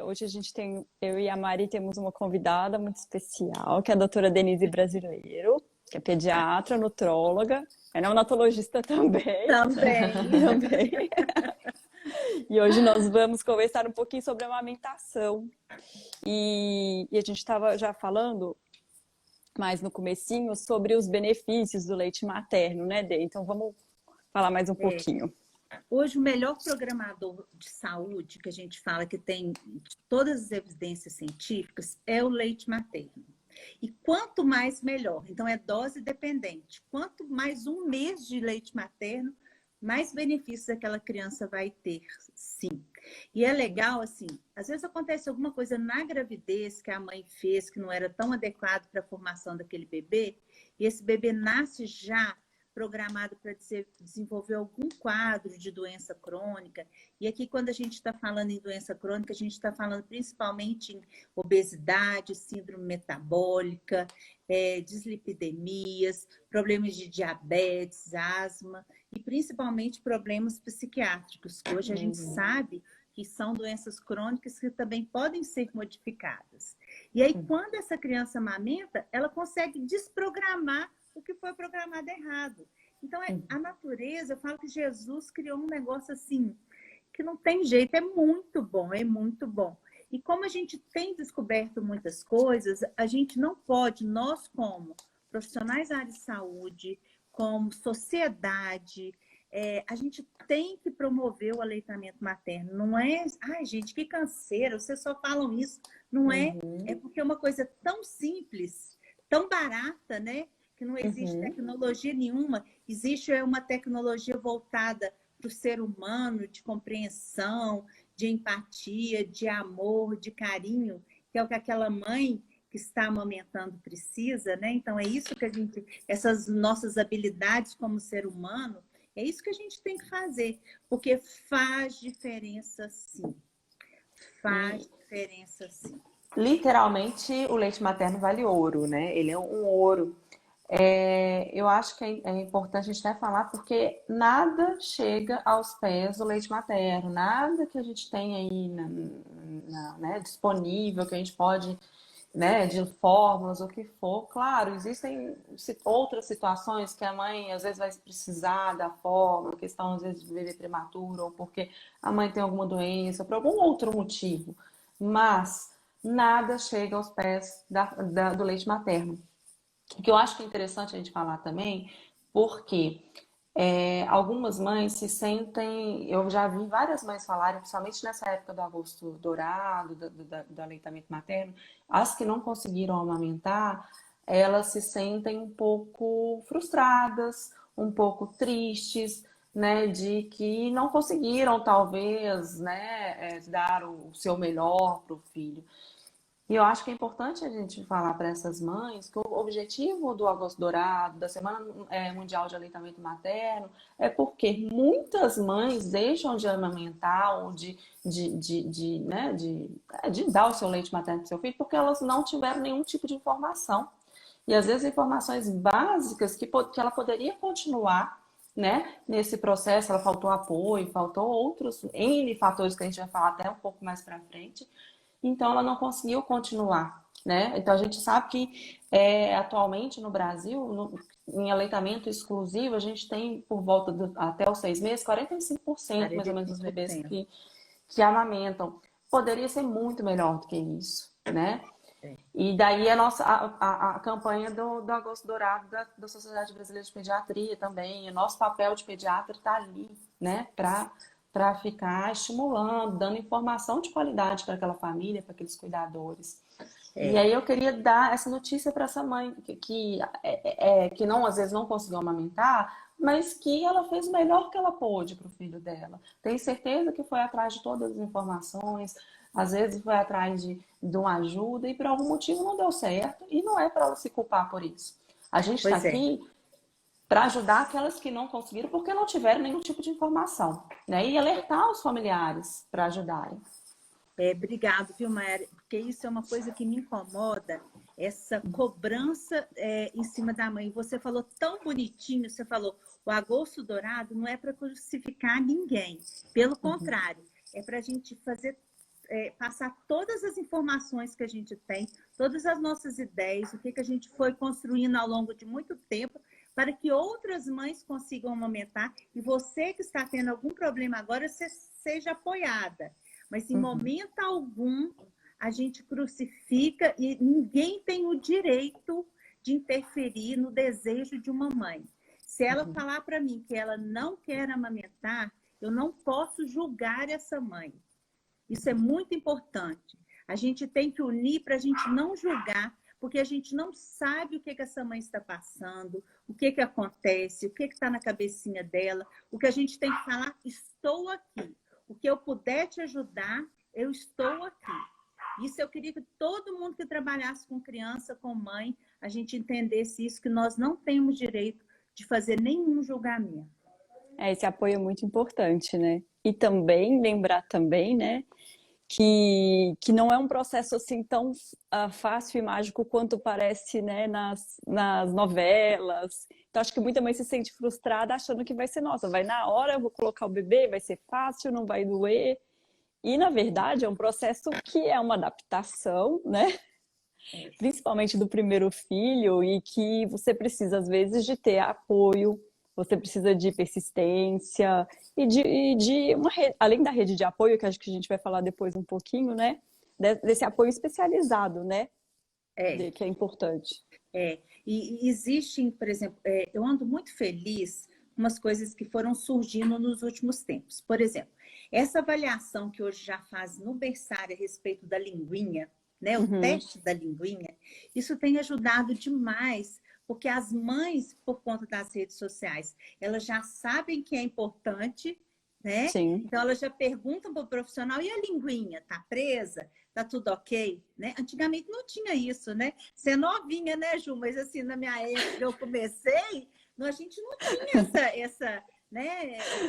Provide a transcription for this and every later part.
Hoje a gente tem, eu e a Mari temos uma convidada muito especial, que é a doutora Denise Brasileiro, que é pediatra, nutróloga, é neonatologista também, Também. também. E hoje nós vamos conversar um pouquinho sobre a amamentação. E a gente estava já falando mais no comecinho sobre os benefícios do leite materno, né, Dê? Então vamos falar mais um É, pouquinho. hoje, o melhor programador de saúde que a gente fala que tem todas as evidências científicas é o leite materno. E quanto mais, melhor. Então, é dose dependente. Quanto mais um mês de leite materno, mais benefícios aquela criança vai ter, sim. E é legal, assim, às vezes acontece alguma coisa na gravidez que a mãe fez que não era tão adequado para a formação daquele bebê, e esse bebê nasce já programado para desenvolver algum quadro de doença crônica. E aqui, quando a gente está falando em doença crônica, a gente está falando principalmente em obesidade, síndrome metabólica, dislipidemias, problemas de diabetes, asma e principalmente problemas psiquiátricos, que hoje a gente sabe que são doenças crônicas que também podem ser modificadas. E aí, quando essa criança amamenta, ela consegue desprogramar o que foi programado errado. Então, a natureza, eu falo que Jesus criou um negócio assim, que não tem jeito, é muito bom, é muito bom. E como a gente tem descoberto muitas coisas, a gente não pode, nós como profissionais da área de saúde, como sociedade, a gente tem que promover o aleitamento materno. Não é, ai gente, que canseira, vocês só falam isso. Não é, é porque é uma coisa tão simples, tão barata, né? Que não existe tecnologia nenhuma, existe uma tecnologia voltada para o ser humano, de compreensão, de empatia, de amor, de carinho, que é o que aquela mãe que está amamentando precisa, né? Então é isso que a gente, essas nossas habilidades como ser humano, é isso que a gente tem que fazer, porque faz diferença sim. Faz diferença sim. Literalmente, o leite materno vale ouro, né? Ele é um ouro. Eu acho que é importante a gente até falar porque nada chega aos pés do leite materno, nada que a gente tem aí né, disponível, que a gente pode, né, de fórmulas, o que for. Claro, existem outras situações que a mãe às vezes vai precisar da fórmula, questão às vezes de bebê prematuro, ou porque a mãe tem alguma doença, por algum outro motivo. Mas nada chega aos pés do leite materno. O que eu acho que é interessante a gente falar também, porque algumas mães se sentem, eu já vi várias mães falarem, principalmente nessa época do agosto dourado, do aleitamento materno, as que não conseguiram amamentar, elas se sentem um pouco frustradas, um pouco tristes, né, de que não conseguiram, talvez, né, dar o seu melhor para o filho. E eu acho que é importante a gente falar para essas mães que o objetivo do Agosto Dourado, da Semana Mundial de Aleitamento Materno, é porque muitas mães deixam de amamentar ou de dar o seu leite materno para o seu filho porque elas não tiveram nenhum tipo de informação. E às vezes informações básicas que ela poderia continuar, né, nesse processo, ela faltou apoio, faltou outros N fatores que a gente vai falar até um pouco mais para frente. Então, ela não conseguiu continuar, né? Então, a gente sabe que atualmente no Brasil, em aleitamento exclusivo, a gente tem por volta até os 6 meses, 45% mais ou menos dos bebês que amamentam. Poderia ser muito melhor do que isso, né? E daí a campanha do Agosto Dourado da Sociedade Brasileira de Pediatria também, o nosso papel de pediatra está ali, né? Para ficar estimulando, dando informação de qualidade para aquela família, para aqueles cuidadores. E aí eu queria dar essa notícia para essa mãe que não, às vezes não conseguiu amamentar, mas que ela fez o melhor que ela pôde para o filho dela. Tenho certeza que foi atrás de todas as informações, às vezes foi atrás de uma ajuda e por algum motivo não deu certo e não é para ela se culpar por isso. A gente está aqui para ajudar aquelas que não conseguiram porque não tiveram nenhum tipo de informação, né? E alertar os familiares para ajudarem. Obrigado, viu, Mayara? Porque isso é uma coisa que me incomoda, essa cobrança em cima da mãe. Você falou tão bonitinho, você falou, o Agosto Dourado não é para crucificar ninguém. Pelo contrário, é para a gente fazer passar todas as informações que a gente tem, todas as nossas ideias, o que a gente foi construindo ao longo de muito tempo, para que outras mães consigam amamentar e você que está tendo algum problema agora, você seja apoiada. Mas em momento algum a gente crucifica e ninguém tem o direito de interferir no desejo de uma mãe. Se ela falar para mim que ela não quer amamentar, eu não posso julgar essa mãe. Isso é muito importante. A gente tem que unir para a gente não julgar, porque a gente não sabe o que essa mãe está passando, o que acontece, o que está na cabecinha dela. O que a gente tem que falar, estou aqui. O que eu puder te ajudar, eu estou aqui. Isso eu queria que todo mundo que trabalhasse com criança, com mãe, a gente entendesse isso, que nós não temos direito de fazer nenhum julgamento. Esse apoio é muito importante, né? E também, lembrar também, né, que não é um processo assim tão fácil e mágico quanto parece, né, nas novelas. Então, acho que muita mãe se sente frustrada achando que vai ser, nossa, vai na hora, eu vou colocar o bebê, vai ser fácil, não vai doer. E, na verdade, é um processo que é uma adaptação, né? Principalmente do primeiro filho, e que você precisa, às vezes, de ter apoio, você precisa de persistência e de uma rede, além da rede de apoio, que acho que a gente vai falar depois um pouquinho, né? Desse apoio especializado, né? Que é importante. E existem, por exemplo, eu ando muito feliz com umas coisas que foram surgindo nos últimos tempos. Por exemplo, essa avaliação que hoje já faz no berçário a respeito da linguinha, né? O teste da linguinha, isso tem ajudado demais, porque as mães, por conta das redes sociais, elas já sabem que é importante, né? Sim. Então, elas já perguntam para o profissional, e a linguinha, tá presa? Tá tudo ok? Né? Antigamente não tinha isso, né? Você é novinha, né, Ju? Mas assim, na minha época eu comecei, a gente não tinha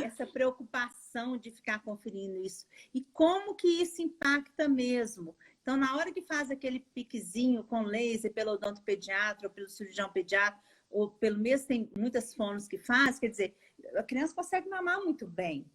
essa preocupação de ficar conferindo isso. E como que isso impacta mesmo? Então, na hora que faz aquele piquezinho com laser pelo odontopediatra ou pelo cirurgião pediatra, ou pelo mesmo, tem muitas fonos que faz, quer dizer, a criança consegue mamar muito bem.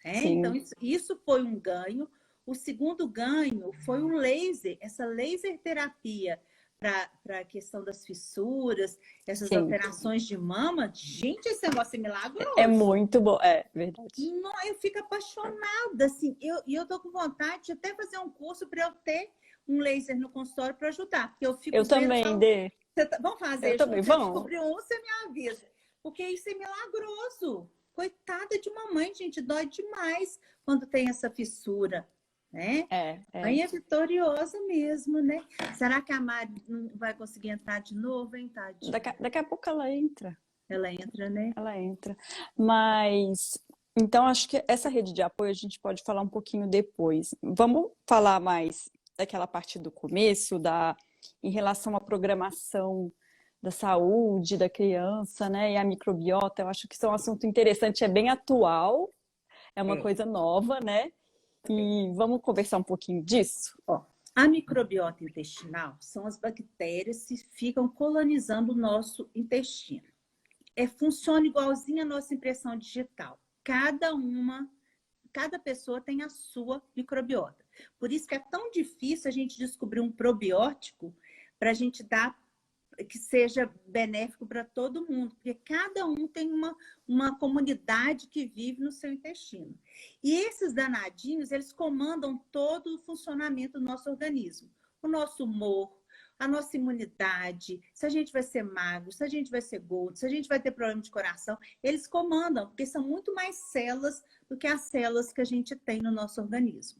Então, isso foi um ganho. O segundo ganho foi o laser, essa laser terapia para a questão das fissuras, essas alterações de mama. Gente, esse negócio é milagroso. É muito bom, é verdade. Não, eu fico apaixonada, assim, eu tô com vontade de até fazer um curso para eu ter um laser no consultório para ajudar, porque eu fico Eu também, Dê. Vamos fazer, eu também, vamos. Vamos. Descobrir você me avisa, porque isso é milagroso. Coitada de uma mãe, gente, dói demais quando tem essa fissura, né? Aí é vitoriosa mesmo, né? Será que a Mari não vai conseguir entrar de novo, hein, Tadinha? Daqui a pouco ela entra. Ela entra, né? Ela entra. Mas, então, acho que essa rede de apoio a gente pode falar um pouquinho depois. Vamos falar mais daquela parte do começo, em relação à programação da saúde da criança, né? E a microbiota. Eu acho que isso é um assunto interessante, é bem atual, é uma coisa nova, né? E vamos conversar um pouquinho disso? A microbiota intestinal são as bactérias que ficam colonizando o nosso intestino. Funciona igualzinho a nossa impressão digital. Cada pessoa tem a sua microbiota. Por isso que é tão difícil a gente descobrir um probiótico para a gente dar que seja benéfico para todo mundo, porque cada um tem uma comunidade que vive no seu intestino. E esses danadinhos, eles comandam todo o funcionamento do nosso organismo. O nosso humor, a nossa imunidade, se a gente vai ser magro, se a gente vai ser gordo, se a gente vai ter problema de coração, eles comandam, porque são muito mais células do que as células que a gente tem no nosso organismo.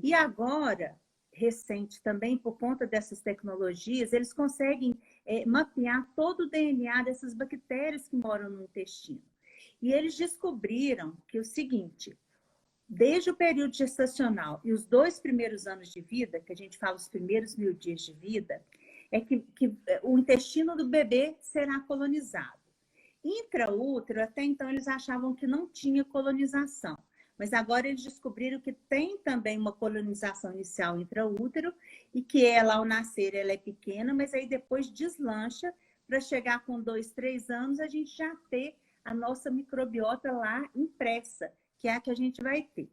E agora, recente também, por conta dessas tecnologias, eles conseguem mapear todo o DNA dessas bactérias que moram no intestino. E eles descobriram que o seguinte, desde o período gestacional e os 2 primeiros anos de vida, que a gente fala os primeiros 1000 dias de vida, é que o intestino do bebê será colonizado. Intraútero, até então, eles achavam que não tinha colonização. Mas agora eles descobriram que tem também uma colonização inicial intraútero e que ela, ao nascer, ela é pequena, mas aí depois deslancha para chegar com 2, 3 anos, a gente já ter a nossa microbiota lá impressa, que é a que a gente vai ter.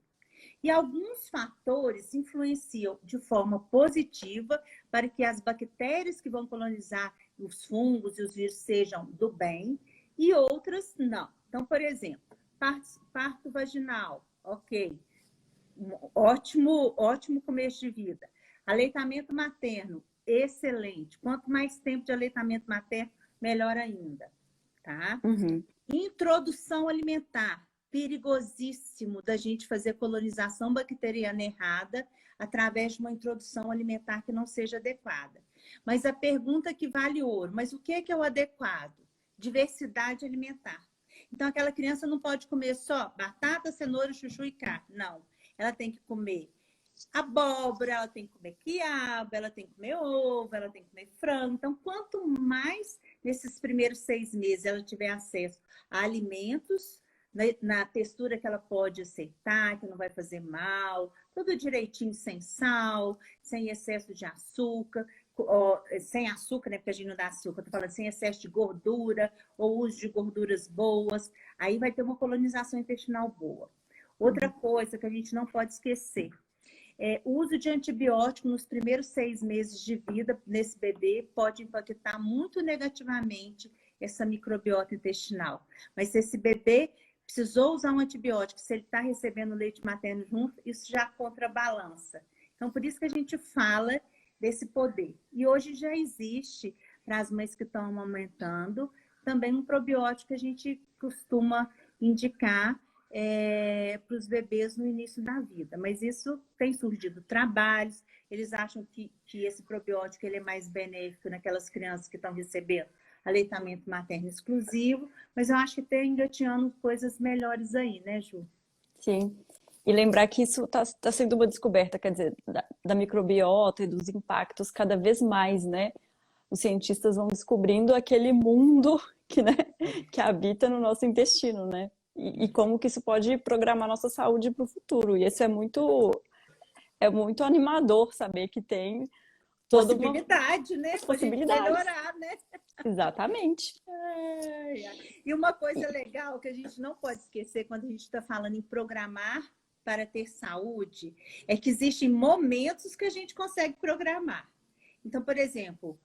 E alguns fatores influenciam de forma positiva para que as bactérias que vão colonizar os fungos e os vírus sejam do bem, e outras não. Então, por exemplo, parto vaginal, ok. Ótimo começo de vida. Aleitamento materno, excelente. Quanto mais tempo de aleitamento materno, melhor ainda, tá? Introdução alimentar, perigosíssimo da gente fazer colonização bacteriana errada através de uma introdução alimentar que não seja adequada. Mas a pergunta que vale ouro, mas o que é o adequado? Diversidade alimentar. Então, aquela criança não pode comer só batata, cenoura, chuchu e carne. Não. Ela tem que comer abóbora, ela tem que comer quiabo, ela tem que comer ovo, ela tem que comer frango. Então, quanto mais nesses primeiros 6 meses ela tiver acesso a alimentos na textura que ela pode aceitar, que não vai fazer mal, tudo direitinho, sem sal, sem excesso de açúcar, sem açúcar, né? Porque a gente não dá açúcar, estou falando sem excesso de gordura, ou uso de gorduras boas, aí vai ter uma colonização intestinal boa. Outra coisa que a gente não pode esquecer, o uso de antibiótico nos primeiros 6 meses de vida nesse bebê pode impactar muito negativamente essa microbiota intestinal. Mas se esse bebê precisou usar um antibiótico, se ele está recebendo leite materno junto, isso já contrabalança. Então, por isso que a gente fala desse poder. E hoje já existe, para as mães que estão amamentando, também um probiótico que a gente costuma indicar para os bebês no início da vida. Mas isso tem surgido trabalhos, eles acham que esse probiótico ele é mais benéfico naquelas crianças que estão recebendo aleitamento materno exclusivo, mas eu acho que tem engateando coisas melhores aí, né, Ju? Sim. E lembrar que isso está sendo uma descoberta, quer dizer, da microbiota e dos impactos cada vez mais, né? Os cientistas vão descobrindo aquele mundo que habita no nosso intestino, né? E como que isso pode programar nossa saúde para o futuro. E isso é muito animador saber que tem toda possibilidade, né? possibilidades. Melhorar, né? Exatamente. E uma coisa legal que a gente não pode esquecer quando a gente está falando em programar para ter saúde, é que existem momentos que a gente consegue programar. Então, por exemplo,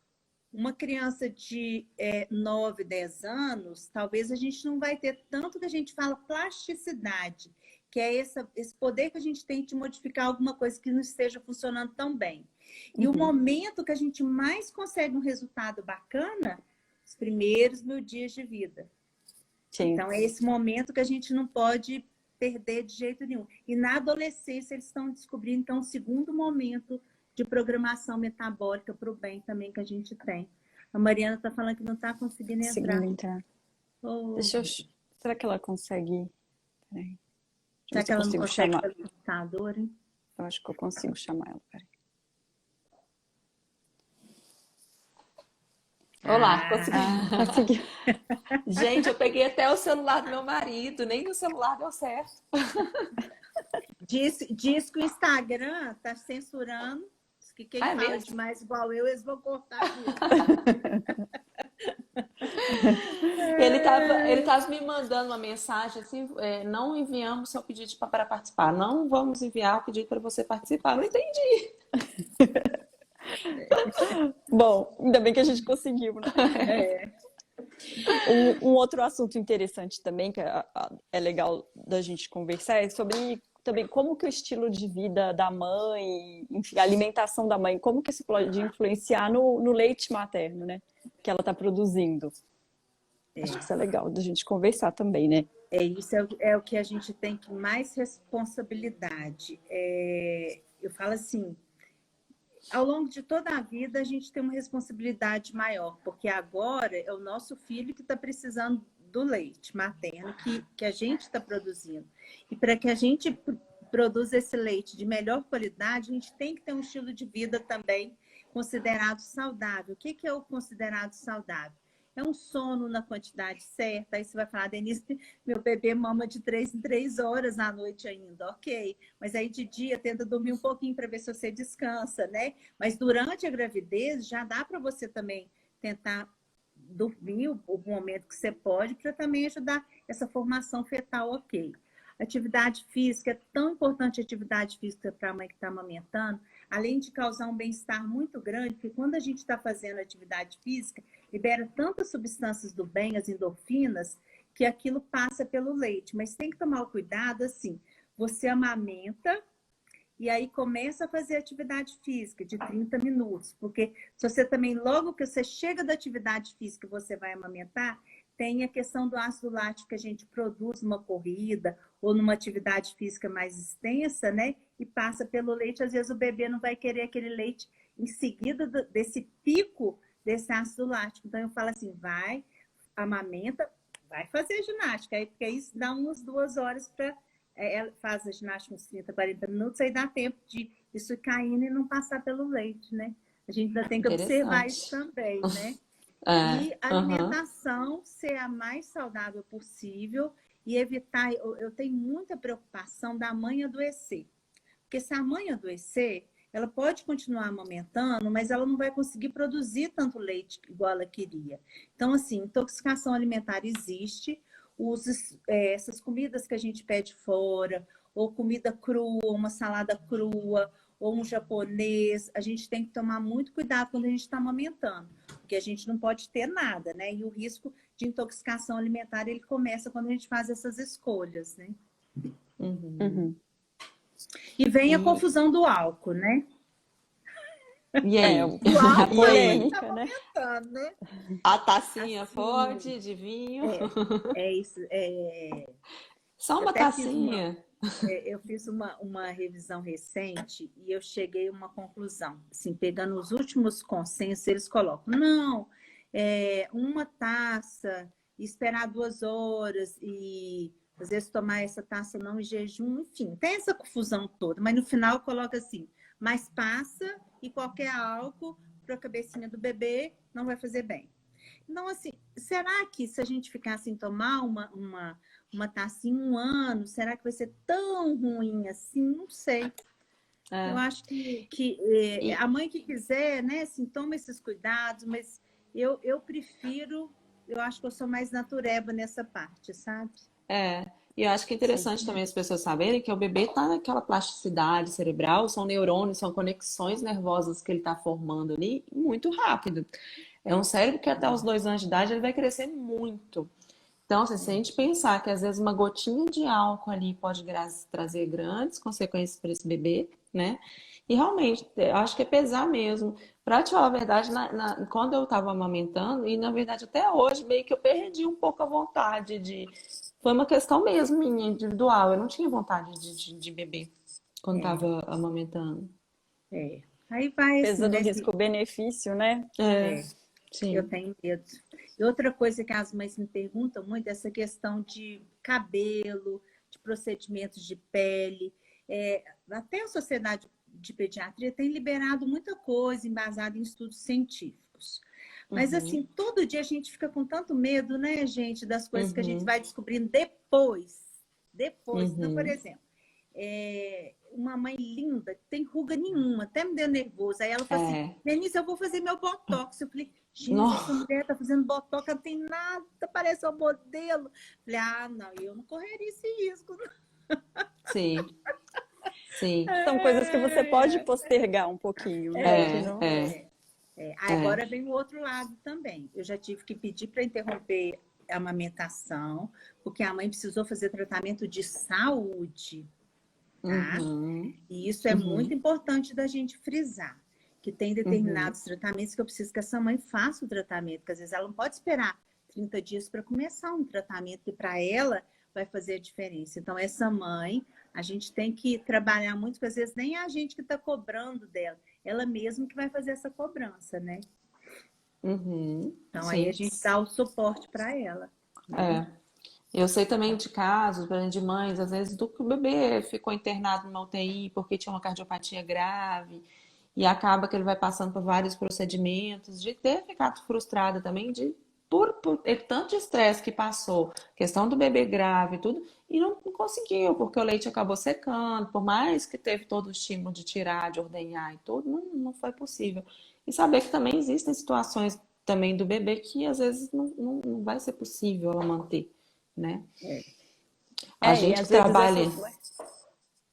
uma criança de 9, 10 anos, talvez a gente não vai ter tanto que a gente fala plasticidade, que é esse poder que a gente tem de modificar alguma coisa que não esteja funcionando tão bem. E o momento que a gente mais consegue um resultado bacana, os primeiros 1000 dias de vida. Sim. Então, é esse momento que a gente não pode perder de jeito nenhum. E na adolescência, eles estão descobrindo, então, o segundo momento de programação metabólica para o bem também que a gente tem. A Mariana está falando que não está conseguindo entrar. Oh. Será que ela consegue? Peraí. Será que ela não consegue pelo computador, hein? Eu acho que eu consigo chamar ela. Peraí. Olá, consegui. Consegui. Gente, eu peguei até o celular do meu marido, nem no celular deu certo. Diz que o Instagram está censurando, que quem fala mesmo? demais igual eu, eles vão cortar tudo. Ele tava me mandando uma mensagem assim, não enviamos seu pedido para participar. Não vamos enviar o pedido para você participar. Não entendi. Bom, ainda bem que a gente conseguiu, né? Um outro assunto interessante também, que é legal da gente conversar, é sobre também como que o estilo de vida da mãe, enfim, a alimentação da mãe, como que isso pode influenciar no leite materno, né? Que ela está produzindo. Acho que isso é legal da gente conversar também, né? Isso é o que a gente tem que mais responsabilidade. Eu falo assim, ao longo de toda a vida a gente tem uma responsabilidade maior, porque agora é o nosso filho que está precisando do leite materno que a gente está produzindo. E para que a gente produza esse leite de melhor qualidade, a gente tem que ter um estilo de vida também considerado saudável. O que é o considerado saudável? É um sono na quantidade certa. Aí você vai falar, Denise, meu bebê mama de 3 em 3 horas à noite ainda. Ok, mas aí de dia tenta dormir um pouquinho para ver se você descansa, né? Mas durante a gravidez já dá para você também tentar dormir o momento que você pode para também ajudar essa formação fetal, ok. Atividade física, é tão importante a atividade física para a mãe que está amamentando, além de causar um bem-estar muito grande, porque quando a gente está fazendo atividade física, libera tantas substâncias do bem, as endorfinas, que aquilo passa pelo leite. Mas tem que tomar o cuidado, assim, você amamenta e aí começa a fazer atividade física de 30 minutos, porque se você também, logo que você chega da atividade física, você vai amamentar, tem a questão do ácido lático que a gente produz numa corrida ou numa atividade física mais extensa, né? E passa pelo leite, às vezes o bebê não vai querer aquele leite em seguida desse pico desse ácido lático. Então eu falo assim, vai, amamenta, vai fazer ginástica, aí, porque isso dá umas 2 horas para... Ela faz a ginástica uns 30, 40 minutos, aí dá tempo de isso ir caindo e não passar pelo leite, né? A gente ainda tem que observar isso também, né? E a alimentação ser a mais saudável possível e evitar... Eu tenho muita preocupação da mãe adoecer. Porque se a mãe adoecer, ela pode continuar amamentando, mas ela não vai conseguir produzir tanto leite igual ela queria. Então, assim, intoxicação alimentar existe. Essas comidas que a gente pede fora, ou comida crua, uma salada crua, ou um japonês, a gente tem que tomar muito cuidado quando a gente está amamentando, porque a gente não pode ter nada, né? E o risco de intoxicação alimentar, ele começa quando a gente faz essas escolhas, né? E vem a confusão do álcool, né? E aí? Do álcool, polêmica, tá né? amamentando, né? A tacinha Assim, pode de vinho? É isso. Só uma tacinha? Eu fiz uma revisão recente e eu cheguei a uma conclusão. Assim, pegando os últimos consensos, eles colocam, não, uma taça, esperar 2 horas e às vezes tomar essa taça não em jejum, enfim, tem essa confusão toda, mas no final coloca assim, mas passa e qualquer álcool para a cabecinha do bebê não vai fazer bem. Então, assim, será que se a gente ficar sem tomar uma tacinha 1 ano, será que vai ser tão ruim assim? Não sei. Eu acho que a mãe que quiser, né, assim, toma esses cuidados, mas eu prefiro, eu acho que eu sou mais natureba nessa parte, sabe? E eu acho que é interessante também as pessoas saberem que o bebê está naquela plasticidade cerebral, são neurônios, são conexões nervosas que ele está formando ali muito rápido. É um cérebro que até os 2 anos de idade ele vai crescer muito. Então, assim, se a gente pensar que às vezes uma gotinha de álcool ali pode trazer grandes consequências para esse bebê, né? E realmente, eu acho que é pesar mesmo. Para te falar a verdade, quando eu estava amamentando, e na verdade até hoje, meio que eu perdi um pouco a vontade de... Foi uma questão mesmo minha, individual. Eu não tinha vontade de beber quando estava amamentando. Aí vai assim, Pesando né? risco-benefício, né? Sim. Eu tenho medo. E outra coisa que as mães me perguntam muito é essa questão de cabelo, de procedimentos de pele. Até a Sociedade de Pediatria tem liberado muita coisa embasada em estudos científicos. Mas, assim, todo dia a gente fica com tanto medo, né, gente, das coisas que a gente vai descobrindo depois. Então, por exemplo, uma mãe linda, que tem ruga nenhuma, até me deu nervoso. Aí ela falou assim, Denise, eu vou fazer meu botox. Eu falei, gente, essa mulher tá fazendo botox, ela não tem nada, parece um modelo. Eu falei, não, eu não correria esse risco. Sim. Sim. São coisas que você pode postergar um pouquinho, né? Agora vem o outro lado também. Eu já tive que pedir para interromper a amamentação, porque a mãe precisou fazer tratamento de saúde. Tá? E isso é muito importante da gente frisar, que tem determinados tratamentos que eu preciso que essa mãe faça o tratamento, porque às vezes ela não pode esperar 30 dias para começar um tratamento que para ela vai fazer a diferença. Então, essa mãe, a gente tem que trabalhar muito, porque às vezes nem é a gente que está cobrando dela, ela mesma que vai fazer essa cobrança, né? Então, aí a gente dá o suporte para ela. Eu sei também de casos, por exemplo, de mães, às vezes, do que o bebê ficou internado numa UTI porque tinha uma cardiopatia grave e acaba que ele vai passando por vários procedimentos, de ter ficado frustrada também por tanto estresse que passou, questão do bebê grave e tudo, e não conseguiu, porque o leite acabou secando, por mais que teve todo o estímulo de tirar, de ordenhar e tudo, não foi possível. E saber que também existem situações também do bebê que às vezes não vai ser possível ela manter, né? A E gente às que vezes trabalha. assim, oi,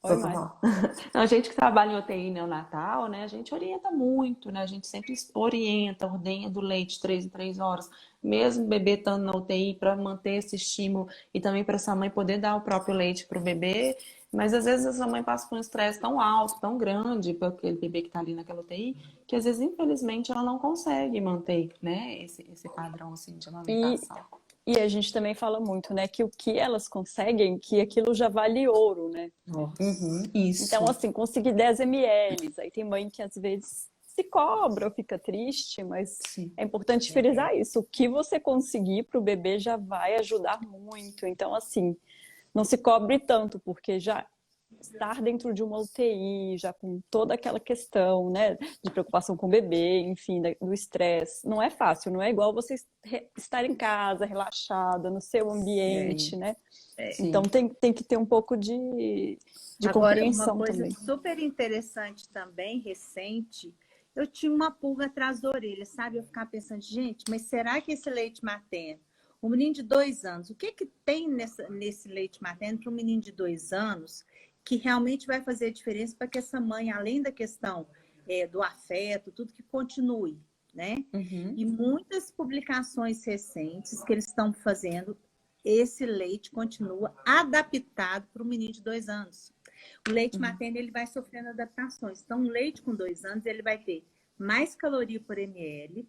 Posso Mari. falar? A gente que trabalha em UTI neonatal, né? A gente orienta muito, né? A gente sempre orienta, ordenha do leite 3 em 3 horas, mesmo o bebê estando na UTI, para manter esse estímulo e também para essa mãe poder dar o próprio leite para o bebê. Mas às vezes essa mãe passa por um estresse tão alto, tão grande para aquele bebê que está ali naquela UTI, que às vezes, infelizmente, ela não consegue manter, né, esse padrão assim, de E, amamentação. e a gente também fala muito, né, que o que elas conseguem, que aquilo já vale ouro, né? Uhum, Então, isso. assim, conseguir 10 ml, aí tem mãe que às vezes se cobra ou fica triste, mas Sim. é importante frisar isso. O que você conseguir para o bebê já vai ajudar muito. Então, assim, não se cobre tanto, porque já estar dentro de uma UTI, já com toda aquela questão, né, de preocupação com o bebê, enfim, do estresse, não é fácil, não é igual você estar em casa, relaxada, no seu ambiente, né? Então Sim. tem que ter um pouco de Agora, uma compreensão coisa também. super interessante também, recente, eu tinha uma pulga atrás da orelha, sabe? Eu ficava pensando, gente, mas será que esse leite materno, um menino de 2 anos, o que que tem nesse leite materno para um menino de 2 anos que realmente vai fazer diferença para que essa mãe, além da questão do afeto, tudo que continue, né? Uhum. E muitas publicações recentes que eles estão fazendo, esse leite continua adaptado para o menino de 2 anos. O leite materno ele vai sofrendo adaptações. Então, o leite com 2 anos ele vai ter mais caloria por ml,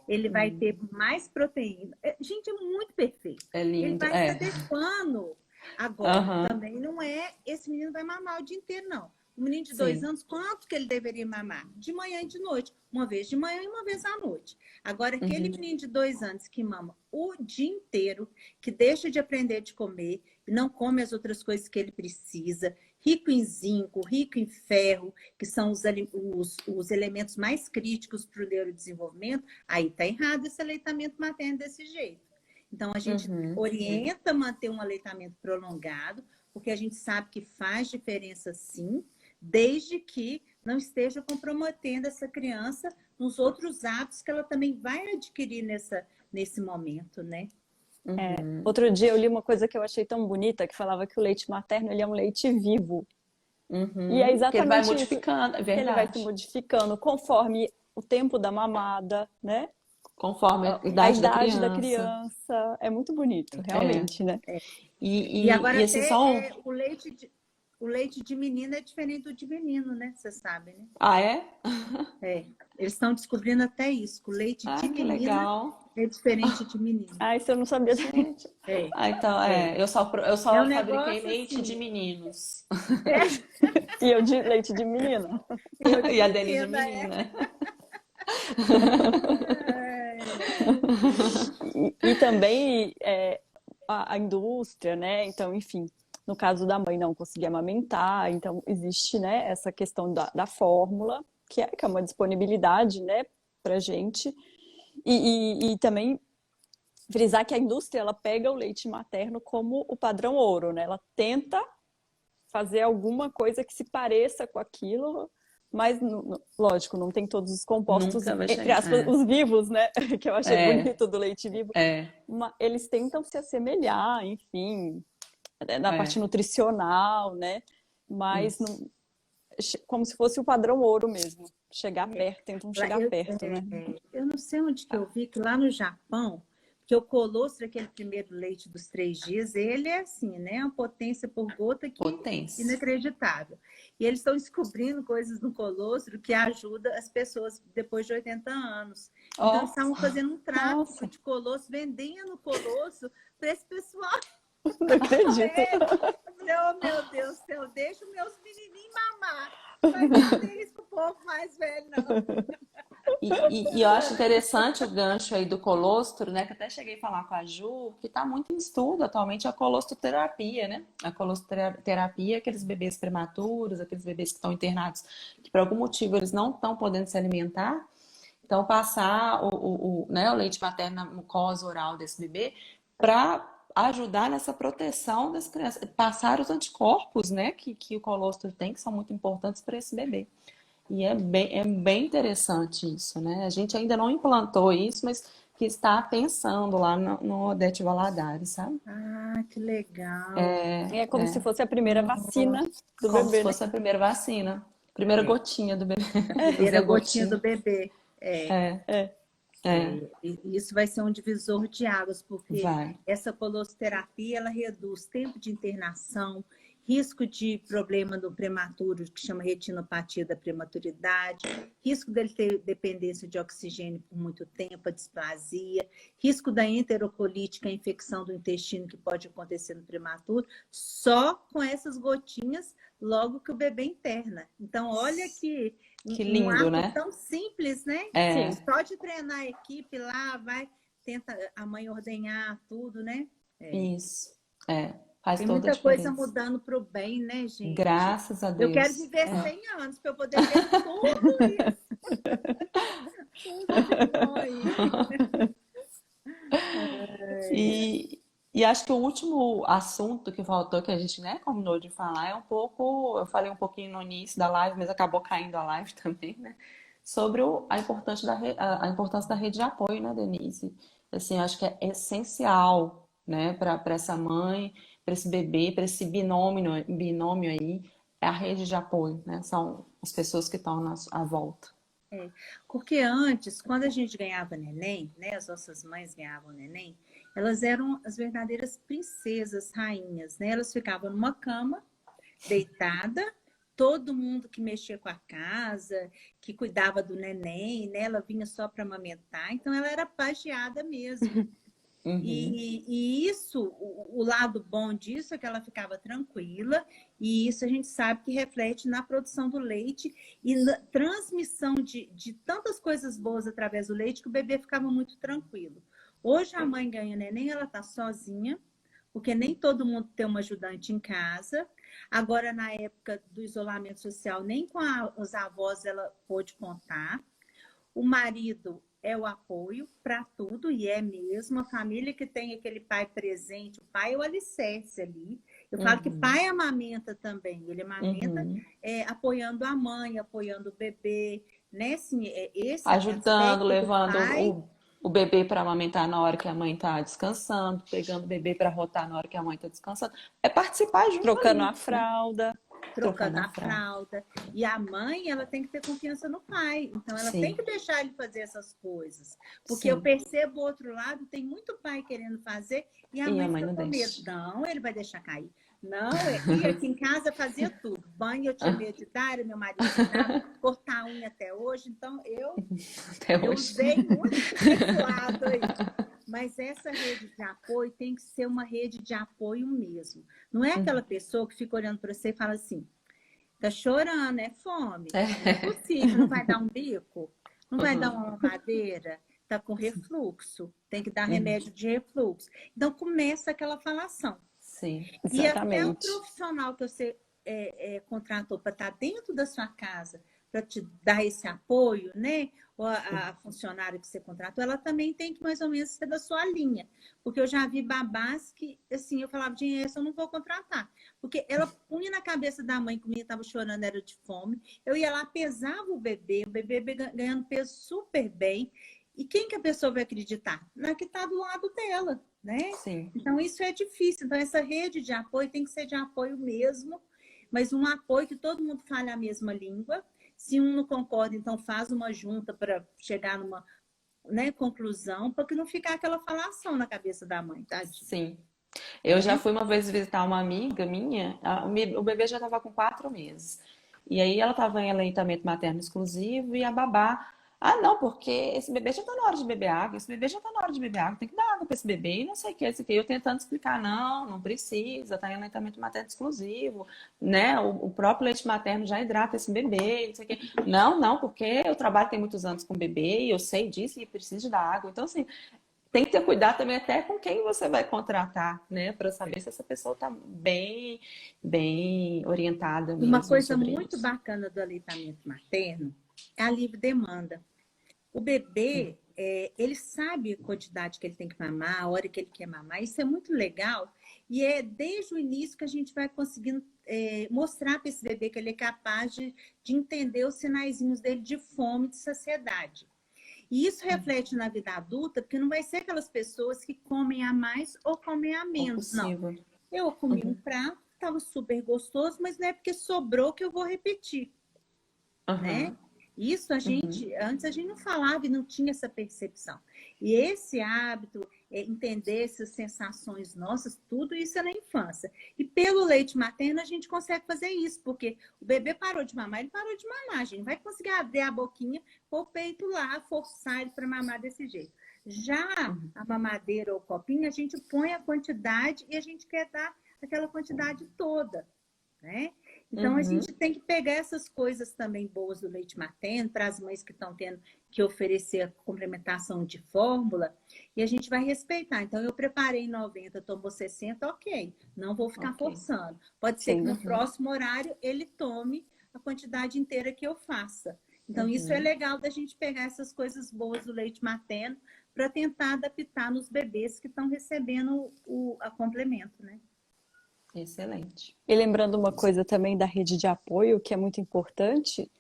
ele vai ter mais proteína. Gente, é muito perfeito. É Ele lindo. vai se É. adequando. Agora, Aham. também não é esse menino vai mamar o dia inteiro, não. O menino de dois Sim. anos, quanto que ele deveria mamar? De manhã e de noite. Uma vez de manhã e uma vez à noite. Agora, aquele Uhum. menino de 2 anos que mama o dia inteiro, que deixa de aprender de comer, e não come as outras coisas que ele precisa, rico em zinco, rico em ferro, que são os elementos mais críticos para o neurodesenvolvimento, aí está errado esse aleitamento materno desse jeito. Então, a gente Uhum. orienta a manter um aleitamento prolongado, porque a gente sabe que faz diferença sim, desde que não esteja comprometendo essa criança nos outros hábitos que ela também vai adquirir nesse momento, né? Uhum. Outro dia eu li uma coisa que eu achei tão bonita, que falava que o leite materno ele é um leite vivo. E é Uhum. Que ele vai exatamente isso, modificando, é que ele vai se verdade. modificando conforme o tempo da mamada, né? Conforme a A idade da idade da criança. criança. É muito bonito, É. realmente, né? E E agora assim, até só. o leite de menina é diferente do de menino, né? Você sabe, né? Ah, é? Eles estão descobrindo até isso, que o leite Ah, de que menina legal. é diferente de menino. Ah, isso eu não sabia. Gente. É, Ah, então, é. eu É um só fabriquei negócio leite de assim. meninos. E eu de leite de menina. Eu de E a Dani de menina, menina. E também a indústria, né? Então, enfim, no caso da mãe não conseguir amamentar, então existe, né, essa questão da fórmula, que é uma disponibilidade, né, pra gente. E também frisar que a indústria, ela pega o leite materno como o padrão ouro, né? Ela tenta fazer alguma coisa que se pareça com aquilo, mas, lógico, não tem todos os compostos, Nunca vai entre chegar. aspas, os vivos, né? Que eu achei É, bonito do leite vivo. é, Eles tentam se assemelhar, enfim, na parte é. nutricional, né? Mas Isso. como se fosse o padrão ouro mesmo. Chegar é. perto, tentam Lá, chegar perto, né? eu não sei onde que eu vi que lá no Japão, que o colostro, aquele primeiro leite dos 3 dias, ele é assim, né? Uma potência por gota que Potência. inacreditável. E eles estão descobrindo coisas no colostro que ajudam as pessoas depois de 80 anos. Então, eles Ó, estavam fazendo um tráfico Nossa, de colostro, vendendo colostro para esse pessoal. não acredito. Eu falei, oh, meu Deus do céu, deixa os meus menininhos mamar. Não vai vender isso pro povo mais velho, não. e eu acho interessante o gancho aí do colostro, né? Que até cheguei a falar com a Ju, que está muito em estudo atualmente a colostroterapia, né? A colostroterapia, aqueles bebês prematuros, aqueles bebês que estão internados, que por algum motivo eles não estão podendo se alimentar, então passar né, o leite materno na mucosa oral desse bebê para ajudar nessa proteção das crianças, passar os anticorpos, né, que o colostro tem, que são muito importantes para esse bebê. E é bem interessante isso, né? A gente ainda não implantou isso, mas que está pensando lá no Odete Valadares, sabe? Ah, que legal. É como se fosse a primeira vacina do Como se bebê, né? fosse a primeira vacina, primeira gotinha do bebê, do Primeira Zé gotinha do Gotinha. bebê. É. É. E isso vai ser um divisor de águas, porque Vai. essa colossoterapia ela reduz tempo de internação, risco de problema do prematuro, que chama retinopatia da prematuridade, risco dele ter dependência de oxigênio por muito tempo, a displasia, risco da enterocolite, que é a infecção do intestino que pode acontecer no prematuro, só com essas gotinhas logo que o bebê interna. Então, olha que Que um lindo, ato né? tão simples, né? É, Sim. Só de treinar a equipe lá, vai, tenta a mãe ordenhar tudo, né? isso. É, faz Tem toda a muita coisa diferença. mudando para o bem, né, gente? Graças a Eu quero Deus. viver 100 anos para eu poder ver tudo isso, tudo de bom aí. E acho que o último assunto que faltou, que a gente, né, combinou de falar, é um pouco, eu falei um pouquinho no início da live, mas acabou caindo a live também, né? Sobre a importância da rede de apoio, né, Denise? Assim, acho que é essencial, né, para essa mãe, para esse bebê, para esse binômio aí, é a rede de apoio, né? São as pessoas que estão à volta. Porque antes, quando a gente ganhava neném, né, as nossas mães ganhavam neném, elas eram as verdadeiras princesas, rainhas, né? Elas ficavam numa cama, deitada, todo mundo que mexia com a casa, que cuidava do neném, né? Ela vinha só para amamentar, então ela era pagiada mesmo. Uhum. E isso, o lado bom disso é que ela ficava tranquila, e isso a gente sabe que reflete na produção do leite e na transmissão de tantas coisas boas através do leite que o bebê ficava muito tranquilo. Hoje a mãe ganha neném, ela está sozinha, porque nem todo mundo tem uma ajudante em casa. Agora, na época do isolamento social, nem com os avós ela pôde contar. O marido é o apoio para tudo, e é mesmo. A família que tem aquele pai presente, o pai é o alicerce ali. Eu falo que Uhum. pai amamenta também, ele amamenta Uhum. apoiando a mãe, apoiando o bebê, né? Assim, esse Ajudando, aspecto do levando pai. o bebê para amamentar na hora que a mãe está descansando, pegando o bebê para rotar na hora que a mãe está descansando. É participar junto Trocando ali, a né? fralda. Trocando Trocando a a fralda. fralda. E a mãe, ela tem que ter confiança no pai. Então, ela tem Sim, que deixar ele fazer essas coisas. Porque eu sim. percebo o outro lado, tem muito pai querendo fazer e a E a mãe mãe fica não com medo. deixa. Não, ele vai deixar cair. Não, e aqui em casa fazia tudo. Banho eu tinha medo de dar, era meu marido que dava, cortar a unha até hoje. Então, Até eu hoje. usei muito esse lado aí. Mas essa rede de apoio tem que ser uma rede de apoio mesmo. Não é aquela pessoa que fica olhando para você e fala assim: tá chorando, é fome. Não é possível, não vai dar um bico? Não vai dar uma mamadeira? Tá com refluxo, tem que dar remédio de refluxo. Então começa aquela falação. Sim, E até o Exatamente. profissional que você contratou para estar dentro da sua casa, para te dar esse apoio, né? Ou a funcionária que você contratou, ela também tem que mais ou menos ser da sua linha. Porque eu já vi babás que, assim, eu falava, gente, essa eu não vou contratar. Porque ela punha na cabeça da mãe que o menino estava chorando, era de fome. Eu ia lá, pesava o bebê ganhando peso super bem. E quem que a pessoa vai acreditar? Na que está do lado dela, né? sim. Então, isso é difícil. Então, essa rede de apoio tem que ser de apoio mesmo, mas um apoio que todo mundo fale a mesma língua. Se um não concorda, então faz uma junta para chegar numa, né, conclusão, para que não ficar aquela falação na cabeça da mãe, tadinha, Sim. Eu já né? fui uma vez visitar uma amiga minha, o bebê já estava com 4 meses. E aí ela estava em aleitamento materno exclusivo e a babá, ah, não, porque esse bebê já está na hora de beber água, esse bebê já está na hora de beber água, tem que dar água para esse bebê, e não sei o que, isso aqui. Eu tentando explicar, não, não precisa, está em aleitamento materno exclusivo, né? O próprio leite materno já hidrata esse bebê, não sei o que. Não, não, porque eu trabalho tem muitos anos com bebê e eu sei disso e preciso da água. Então, assim, tem que ter cuidado também até com quem você vai contratar, né? Para saber se essa pessoa está bem orientada Uma mesmo coisa sobre muito isso. bacana do aleitamento materno é a livre demanda. O bebê, ele sabe a quantidade que ele tem que mamar, a hora que ele quer mamar. Isso é muito legal. E é desde o início que a gente vai conseguindo mostrar para esse bebê que ele é capaz de entender os sinaizinhos dele de fome, de saciedade. E isso reflete na vida adulta, porque não vai ser aquelas pessoas que comem a mais ou comem a menos, não. Possível. Eu comi um prato, estava super gostoso, mas não é porque sobrou que eu vou repetir, né? Isso antes a gente não falava e não tinha essa percepção. E esse hábito, entender essas sensações nossas, tudo isso é na infância. E pelo leite materno a gente consegue fazer isso, porque o bebê parou de mamar, ele parou de mamar, a gente não vai conseguir abrir a boquinha, pôr o peito lá, forçar ele para mamar desse jeito. Já a mamadeira ou o copinho, a gente põe a quantidade e a gente quer dar aquela quantidade toda, né? Então, a gente tem que pegar essas coisas também boas do leite materno para as mães que estão tendo que oferecer a complementação de fórmula e a gente vai respeitar. Então, eu preparei 90, tomou 60, ok. Não vou ficar forçando. Pode ser que no próximo horário ele tome a quantidade inteira que eu faça. Então, isso é legal da gente pegar essas coisas boas do leite materno para tentar adaptar nos bebês que estão recebendo a complemento, né? Excelente. E lembrando uma coisa também da rede de apoio, que é muito importante,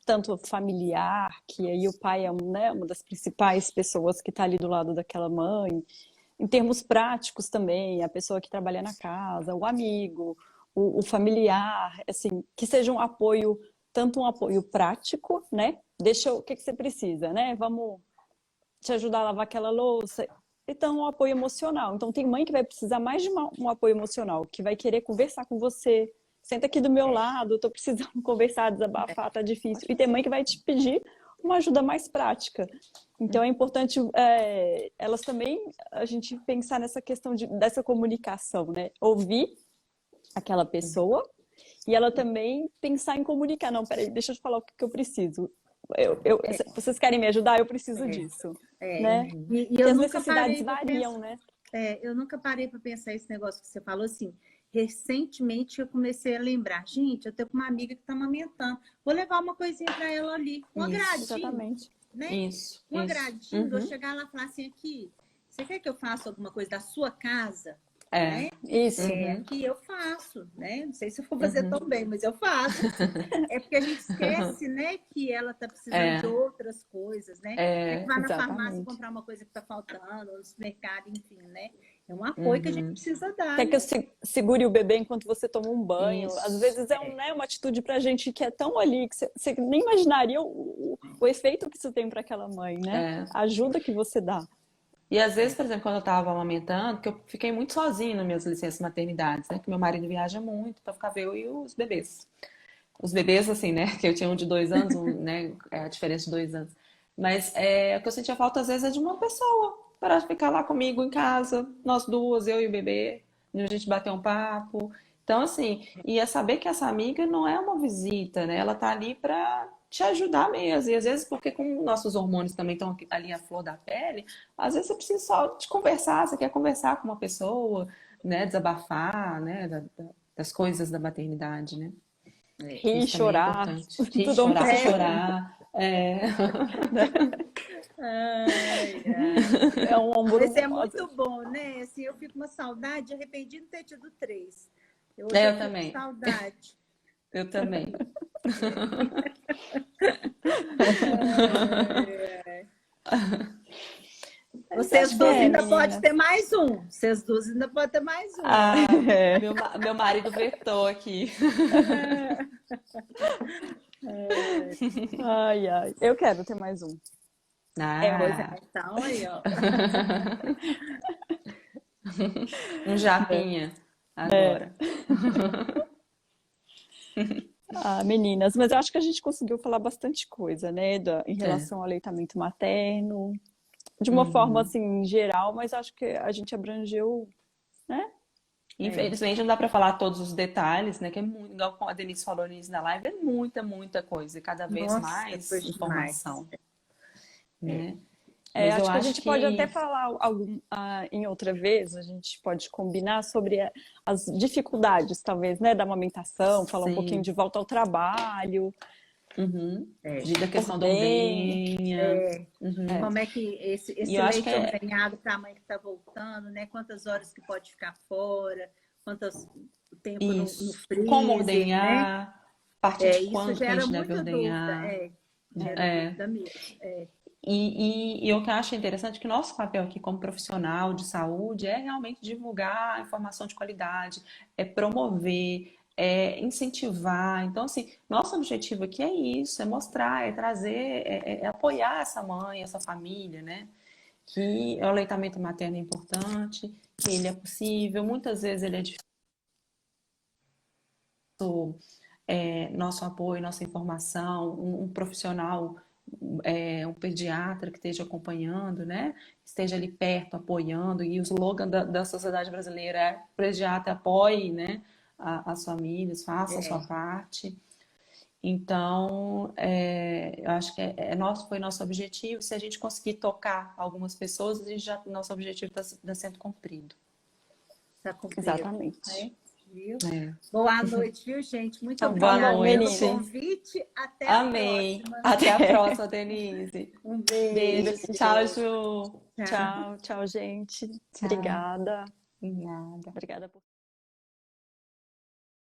tanto familiar, que aí o pai é né, uma das principais pessoas que está ali do lado daquela mãe, em termos práticos também, a pessoa que trabalha na casa, o amigo, o familiar, assim, que seja um apoio, tanto um apoio prático, né? O que você precisa, né? Vamos te ajudar a lavar aquela louça. Então, um apoio emocional. Então, tem mãe que vai precisar mais de um apoio emocional, que vai querer conversar com você. Senta aqui do meu lado, eu tô precisando conversar, desabafar, tá difícil. E tem mãe que vai te pedir uma ajuda mais prática. Então, é importante elas também, a gente pensar nessa questão dessa comunicação, né? Ouvir aquela pessoa e ela também pensar em comunicar. Não, peraí, deixa eu te falar o que eu preciso. Vocês querem me ajudar? Eu preciso disso. Né? E Porque eu as nunca necessidades parei variam, né? eu nunca parei para pensar esse negócio que você falou assim. Recentemente eu comecei a lembrar, gente, eu tenho uma amiga que está amamentando. Vou levar uma coisinha para ela ali, um agradinho, exatamente. né? Isso. Um agradinho, vou chegar lá e falar assim, aqui, você quer que eu faça alguma coisa da sua casa? Né? Isso. Aqui eu faço, né? Não sei se eu vou fazer tão bem, mas eu faço. É porque a gente esquece, né, que ela está precisando de outras coisas, né? Que vai na farmácia comprar uma coisa que está faltando, ou no supermercado, enfim, né? É um apoio que a gente precisa dar. Quer que eu segure o bebê enquanto você toma um banho? Isso. Às vezes né, uma atitude pra gente que é tão ali, que você nem imaginaria o efeito que isso tem para aquela mãe, né? A ajuda que você dá. E às vezes, por exemplo, quando eu estava amamentando, que eu fiquei muito sozinha nas minhas licenças maternidades, né? Que meu marido viaja muito, então ficava eu e os bebês. Os bebês, assim, né? Que eu tinha um de 2 anos, né? A diferença de 2 anos. Mas o que eu sentia falta, às vezes, é de uma pessoa para ficar lá comigo em casa, nós duas, eu e o bebê, e a gente bater um papo. Então, assim, e é saber que essa amiga não é uma visita, né? Ela tá ali para te ajudar mesmo. E às vezes, porque com nossos hormônios também estão ali à flor da pele, às vezes você precisa só de conversar, você quer conversar com uma pessoa, né? Desabafar, né? Das coisas da maternidade, né? Rir, chorar. Rir, chorar, chorar. É um ombro. Mas é muito bom, né? Assim, eu fico com uma saudade, arrependi de não ter tido 3. Eu também. Com saudade. Eu também. Vocês duas ainda podem ter mais um. Vocês duas ainda podem ter mais um. Meu marido vetou aqui. Ai, ai. Eu quero ter mais um. Então aí, ó. Um japinha agora. Meninas, mas eu acho que a gente conseguiu falar bastante coisa, né, em relação ao aleitamento materno, de uma forma assim geral, mas acho que a gente abrangeu, né? Infelizmente não dá para falar todos os detalhes, né? Que é muito, igual a Denise falou no início da live, é muita coisa, e cada vez mais informação. Né? Acho que a gente pode até falar em outra vez, a gente pode combinar sobre as dificuldades, talvez, né, da amamentação, falar um pouquinho de volta ao trabalho. Da questão da ordenha. Como é que esse leite ordenhado para a mãe que está voltando, né? Quantas horas que pode ficar fora, quanto tempo no freezer, como ordenhar, né? a partir de quando que a gente deve ordenhar. Gera dúvida mesmo. E o que eu acho interessante é que o nosso papel aqui como profissional de saúde é realmente divulgar a informação de qualidade, é promover, é incentivar. Então, assim, nosso objetivo aqui é isso, é mostrar, é trazer, é apoiar essa mãe, essa família, né? Que o aleitamento materno é importante, que ele é possível, muitas vezes ele é difícil, nosso apoio, nossa informação, um profissional, um pediatra que esteja acompanhando, né? Esteja ali perto, apoiando. E o slogan da sociedade brasileira é pediatra apoie, né? As famílias, faça a sua É, parte. Então, eu acho que foi nosso objetivo. Se a gente conseguir tocar algumas pessoas, nosso objetivo está sendo cumprido. está cumprido, Exatamente. né? Viu? É. Boa noite, viu, gente? Muito Então, boa Tá obrigada bom, pelo noite. meninas. convite. Até a Amei. próxima. Até a próxima, Denise. Um beijo. Beijo. Tchau, Ju. Tchau. Tchau, tchau, gente. Tchau. Obrigada. Nada. Obrigada por